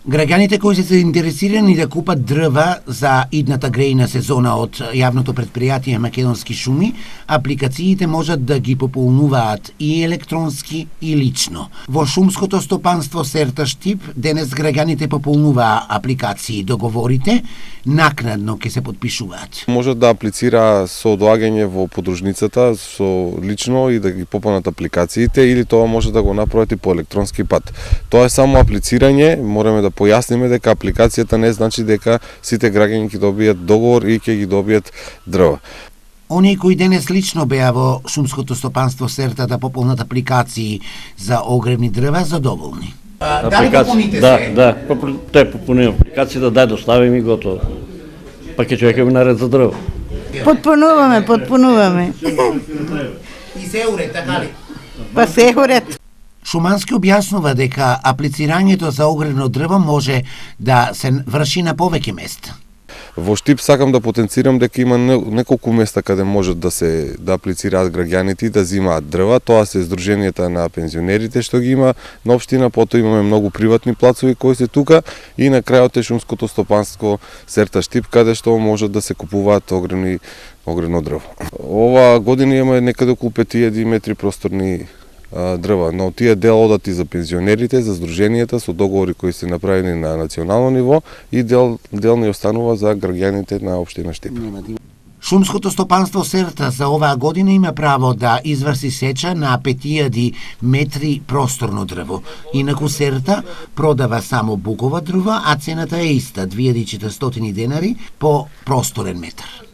Граѓаните кои се заинтересирани да купат дрва за идната грејна сезона од јавното предпријатие Македонски шуми, апликациите можат да ги пополнуваат и електронски и лично. Во шумското стопанство Серта Штип денес граѓаните пополнуваа апликации. Договорите накнадно ќе се подпишуваат. Можат да аплицира со доаѓање во подружницата со лично и да ги попълнат апликациите, или тоа може да го направат и по електронски пат. Тоа е само аплицирање, мораме да појасниме дека апликацијата не значи дека сите граѓани ќе добијат договор и ќе ги добијат дрва. Оние кои денес лично беа во шумското стопанство Серта да пополнат апликации за огревни дрва, задоволни. Дали пополните се? Да, те пополним апликацијата, дај доставим и готово. Па ќе чекаме наред за дрва. Потпунуваме. И се уред, така ли? Па се уред. Шумански објаснува дека аплицирањето за огревно дрво може да се врши на повеќе места. Во Штип сакам да потенцирам дека има неколку места каде можат да аплицираат граѓаните и да земаат дрва. Тоа се здруженијата на пензионерите што ги има на општина, потоа имаме многу приватни плацови кои се тука и на крајот е шумското стопанство Серта Штип каде што можат да се купуваат огревно дрво. Ова година имаме некаде околу 5000 метри просторни дрва, но тие дел одат и за пензионерите, за здруженијата со договори кои се направени на национално ниво и дел не останува за граѓаните на општина Штип. Шумското стопанство Серта за оваа година има право да изврши сеча на 5000 метри просторно дрво. Инаку Серта продава само букова дрва, а цената е иста, 2400 денари по просторен метар.